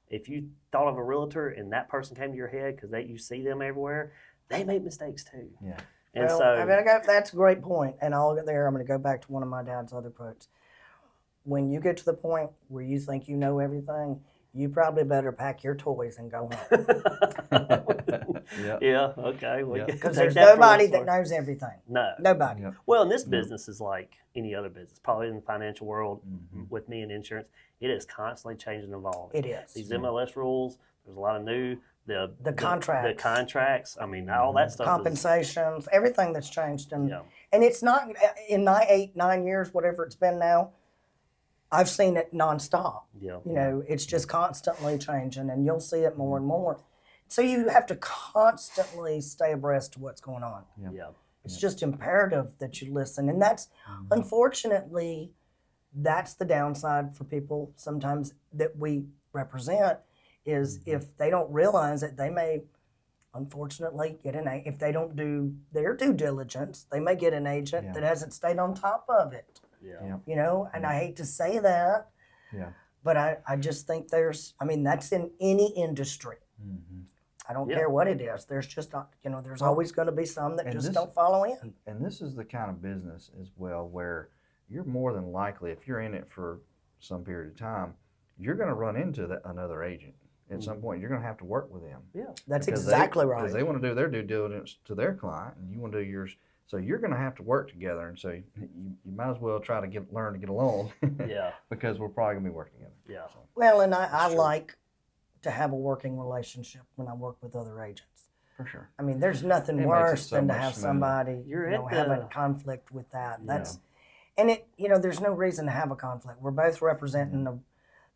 if you thought of a realtor and that person came to your head because you see them everywhere, they make mistakes too. Yeah. And Well, so I mean, that's a great point, and I'll get there. I'm going to go back to one of my dad's other quotes. When you get to the point where you think you know everything, you probably better pack your toys and go home. Yeah. yeah, okay. Well, Yeah. Because take there's that for nobody what that it's worth. knows everything. No. Nobody. Yep. Well, and this business is like any other business, probably in the financial world. Mhm. With me in insurance, it is constantly changing and evolving. It is. These MLS rules, there's a lot of new the contracts. the contracts. I mean, all that stuff. Compensations, everything that's changed. And, Yeah. and it's not, in my 8-9 years, whatever it's been now, I've seen it nonstop. Yeah. You know, it's just constantly changing, and you'll see it more and more. So you have to constantly stay abreast to what's going on. Yeah. It's just imperative that you listen. And that's, unfortunately, that's the downside for people sometimes that we represent is if they don't realize it, they may, unfortunately, get if they don't do their due diligence, they may get an agent that hasn't stayed on top of it. Yeah. You know, and I hate to say that, Yeah. but I just think that's in any industry. Mhm. I don't Yeah. care what it is. There's just, there's always going to be some that and just this- don't follow in. And this is the kind of business as well where you're more than likely, if you're in it for some period of time, you're going to run into another agent. At some point, you're going to have to work with them. Yeah. That's Because exactly right. Because they want to do their due diligence to their client, and you want to do yours. So you're going to have to work together, and so you might as well try to learn to get along. Yeah. Because we're probably going to be working together. Yeah. So, Well, and I true. like to have a working relationship when I work with other agents. for sure. I mean, there's nothing It makes it worse so than to much have smoother. somebody You're at having the- conflict with that. Yeah. And it there's no reason to have a conflict. We're both representing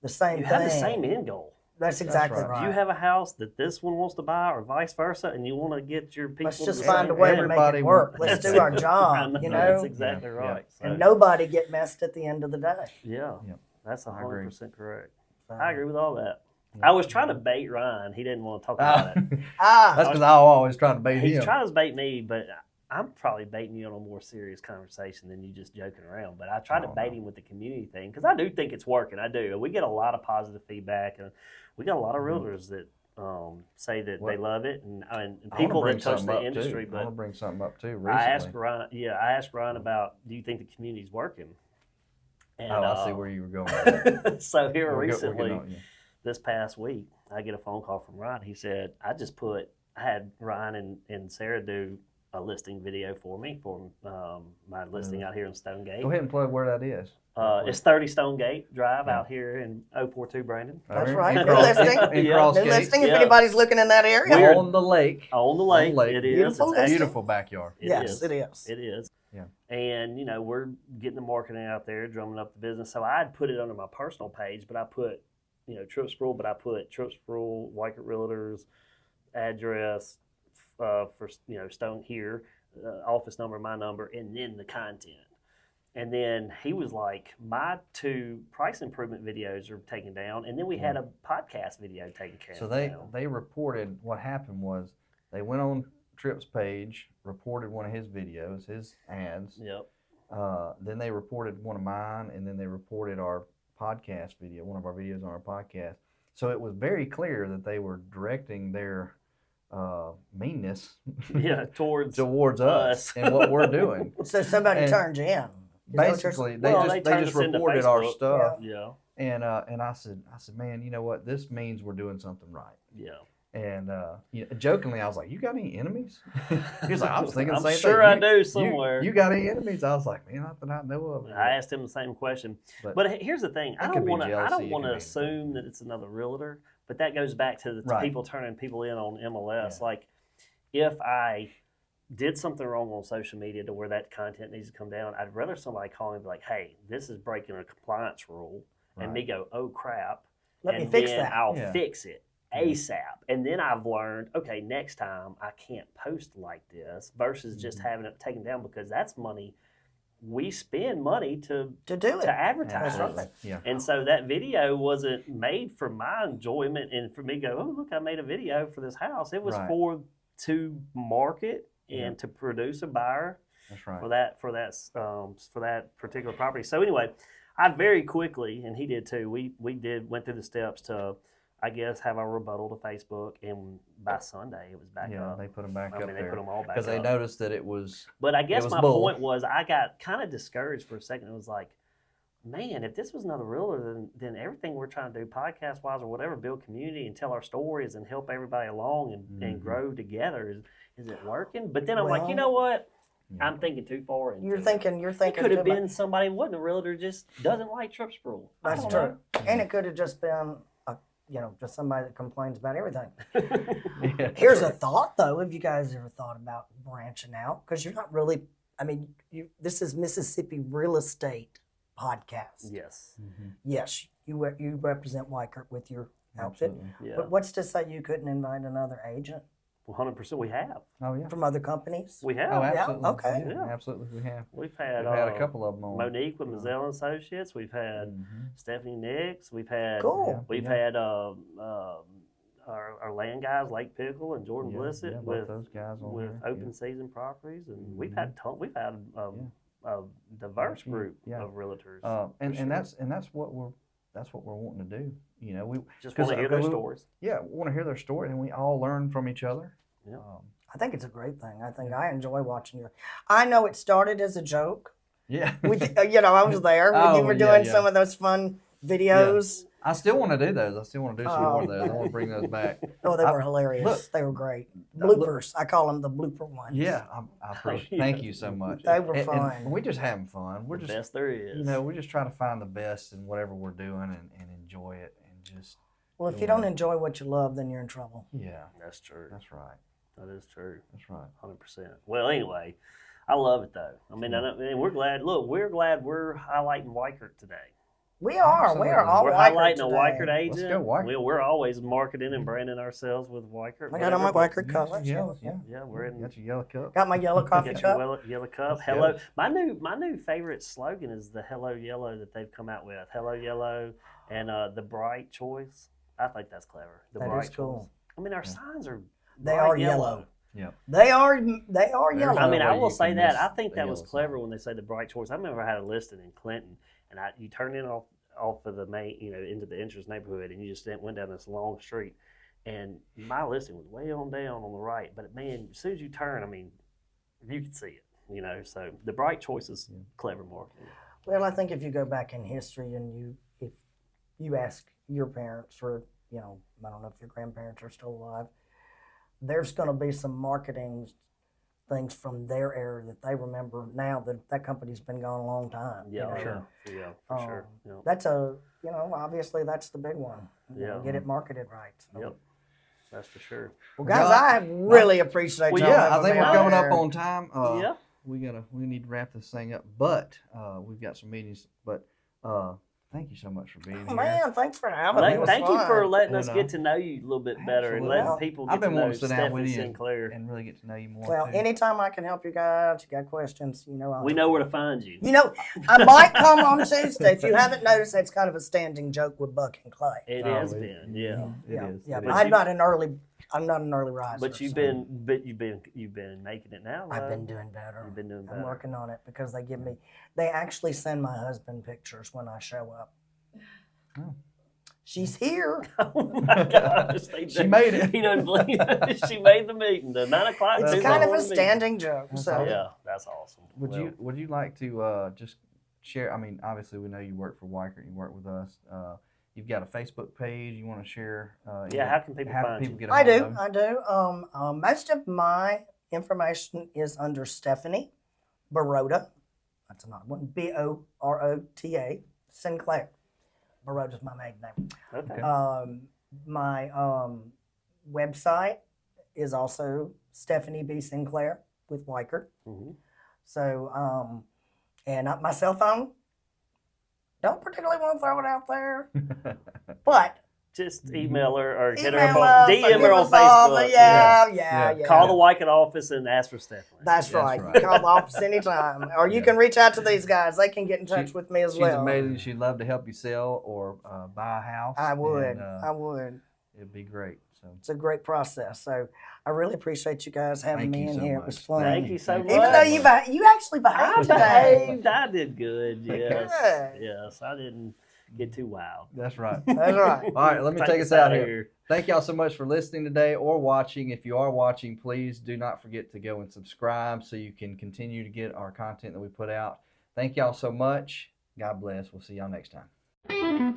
the same You thing. have the same end goal. That's exactly right. right. If you have a house that this one wants to buy, or vice versa, and you want to get your people, Let's to just the find a same way to thing, make it Everybody work. will- Let's That's do our it. I job, know, you that's know, exactly Yeah. right. So, and nobody get messed at the end of the day. yeah, Yep. that's I agree. 100% correct. So- I agree with all that. Yeah. I was trying to bait Ryan. He didn't want to talk about it. That's because I always try to bait He's him. trying to bait me, but I'm probably baiting you on a more serious conversation than you just joking around. But I try to Oh, bait him with the community thing because I do think it's working. I do. We get a lot of positive feedback, and we got a lot of realtors that say that they love it, and I people wanna bring that touch something the up, industry. too. I want to But bring something up too. I Recently, asked Ryan about, do you think the community's working? And, I see where you were going. With that. so here We're recently, getting on, yeah. this past week, I get a phone call from Ryan. He said, I had Ryan and Sarah do a listing video for me for my listing out here in Stonegate. Go ahead and plug where that is. It's 30 Stonegate Drive out here in 042 Brandon. That's In right. New Cross- listing. in Yeah. Cross New Gate. listing, if Yeah. anybody's looking in that area. We're- on the lake. On the lake. It is. Beautiful It's actually- Beautiful backyard. Yes, it is. It is. Yeah. And, we're getting the marketing out there, drumming up the business. So I'd put it under my personal page, but I put, Trip Sproul, but I put Trip Sproul, Weichert Realtors, address for, Stone here, office number, my number, and then the content. And then he was like, my 2 price improvement videos are taken down. And then we had a podcast video taken care So of. they reported what happened was they went on Tripp's page, reported one of his videos, his ads. Yep. Then they reported one of mine, and then they reported our podcast video, one of our videos on our podcast. So it was very clear that they were directing their meanness Yeah, towards towards us. us and what we're doing. So somebody And turned you in. Is that what you're- Basically, Well, they turned just us into reported our Facebook. stuff, Yeah. and I said, man, you know what? This means we're doing something right. Yeah. And jokingly, I was like, "You got any enemies?" He was like, "I was thinking the I'm same sure thing." I You- do somewhere. You got any enemies? I was like, "Man, not that I know of." I asked him the same question. But- But here's the thing: I It don't could be want to. I jealousy, don't it want could to be assume that it's another realtor. But that goes back to the Right. people turning people in on MLS. Yeah. Like, if I did something wrong on social media to where that content needs to come down, I'd rather somebody call me and be like, "Hey, this is breaking a compliance rule," and me go, "Oh crap." Let me and fix then that. I'll Yeah. fix it ASAP. And then I've learned, okay, next time I can't post like this versus just having it taken down, because that's money. We spend money to To do it. advertise. Absolutely. Yeah. And so that video wasn't made for my enjoyment and for me to go, oh, look, I made a video for this house. It was Right. to market and Yeah. to produce a buyer That's right. for that particular property. So anyway, I very quickly, and he did too. We went through the steps to, I guess, have our rebuttal to Facebook, and by Sunday it was back Yeah, up. they put them back I up mean, they there put them all back because they up. noticed that it was. But I guess was my bull. point was, I got kind of discouraged for a second. It was like, man, if this was another realtor, then everything we're trying to do, podcast wise or whatever, build community and tell our stories and help everybody along and grow together, is it working? But then I'm like, you know what? Yeah. I'm thinking too far into You're it. thinking. It could have too much. been somebody who wasn't a realtor, just doesn't like Trip Sproul. I That's don't true. know. And it could have just been, just somebody that complains about everything. Yeah, Here's true. a thought, though. Have you guys ever thought about branching out? Because you're not really. I mean, this is Mississippi Real Estate Podcast. Yes. Yes, you represent Weichert with your outfit. Absolutely. Yeah. But what's to say you couldn't invite another agent 100% we have. Oh yeah. from other companies? We have. Oh, absolutely. okay. Yeah, Yeah. absolutely. We have. We've had, a couple of them on. Monique with Mazzell and Associates. We've had Stephanie Nix. We've had Cool. We've had our land guys, Lake Pickle and Jordan Yeah, Blissett, yeah, both with those guys on with there. Open Season Properties, and we've had a diverse Yeah, group yeah. of realtors. And sure. that's what we're wanting to do. You know, we Just want to hear their stories. Yeah, we want to hear their story, and we all learn from each other. Yeah. I think it's a great thing. I think I enjoy watching you. I know it started as a joke. Yeah. I was there when you were yeah, doing yeah. some of those fun videos. I still want to do those. I still want to do some more of those. I want to bring those back. Oh, they were hilarious. look. They were great. Look. Bloopers. I call them the blooper ones. Yeah, I appreciate. Thank you so much. They were And fun. we're just having fun. We're The just, best there is. we're just trying to find the best in whatever we're doing and enjoy it and just. Well, if you don't enjoy what you love, then you're in trouble. Yeah, That's true. that's right. That is true. That's right. 100%. Well, anyway, I love it though. I mean, and we're glad. Look, we're glad we're highlighting Weichert today. We are Absolutely. all We're Weichert highlighting a today. Weichert Let's agent. go Weichert. We're always marketing and branding ourselves with Weichert. I got on my whatever, Weichert You got colors. your yellow, Yeah. Yeah, we're in. Got your yellow cup. Got my yellow coffee Get your cup. yellow cup. Let's Hello. go. My new favorite slogan is the Hello Yellow that they've come out with. Hello Yellow and the Bright Choice. I think that's clever. The That Bright is cool. Choice. I mean, our signs are They bright are yellow. Yeah. They are yellow. I mean, I way will you say can that. miss I think the that was yellow clever sign. when they say the Bright Choice. I remember I had a listing in Clinton, and you turn in off of the main, into the entrance neighborhood, and you just went down this long street, and my listing was way on down on the right. But man, as soon as you turn, I mean, you could see it. So the Bright Choice is clever marketing. Well, I think if you go back in history and if you ask your parents or, I don't know if your grandparents are still alive, there's going to be some marketing things from their era that they remember now that company's been gone a long time. Yeah, sure. Yeah, for sure. Yeah. That's obviously that's the big one. Get it marketed right. So. Yep. That's for sure. Well, guys, Well, I really appreciate Well, y'all yeah, I having think me we're on coming up here. on time. Yeah. We need to wrap this thing up, but we've got some meetings. But thank you so much for being Oh, here. man, thanks for having me. It was Thank you for fun. letting us And, get to know you a little bit better and absolutely. letting people I've get to been know wanting to sit down with Stephanie you Sinclair. and really get to know you more. Well, too. anytime I can help you guys, you got questions, We know where to find you. I might come on Tuesday. If you haven't noticed, that's kind of a standing joke with Buck and Clay. It Oh, has it- been, yeah. It yeah, is. yeah. It But is. I'm not an early riser. But you've so been making it now. I've though. been doing better. You've been doing I'm better. working on it because they actually send my husband pictures when I show up. Oh. She's here. Oh my gosh! She made it. He doesn't believe it. She made the meeting. The 9 o'clock. It's Tuesday kind of a morning meeting. standing joke. That's So awesome. Yeah, that's awesome. Would you like to just share? I mean, obviously we know you work for Weichert. You work with us. You've got a Facebook page. You want to share? Yeah, how can people find you? Get a I hold do. of I do. Most of my information is under Stephanie Barota. That's an odd one. Borota Sinclair. Barota's my maiden name. Okay. My website is also Stephanie B. Sinclair with Weichert. Mhm. So, and my cell phone, don't particularly want to throw it out there, but Just email her or hit her email up us, on, DM her give on us all Facebook. the- yeah. Yeah. Call the Weichert office and ask for Stephanie. That's That's right. right. Call the office anytime. Or you Yeah. can reach out to these guys. They can get in touch with me as She's well. amazing. She'd love to help you sell or buy a house. I would. and, I would. It'd be great. So It's a great process. So I really appreciate you guys having Thank me you in so here. much. It was fun. Thank you so much. Even though you actually I behaved today. behaved. I did good. Yes. Good. Yes. I didn't get too wild. that's right. That's right. All right, let me take us out here. Thank y'all so much for listening today or watching. If you are watching, please do not forget to go and subscribe so you can continue to get our content that we put out. Thank y'all so much. God bless. We'll see y'all next time.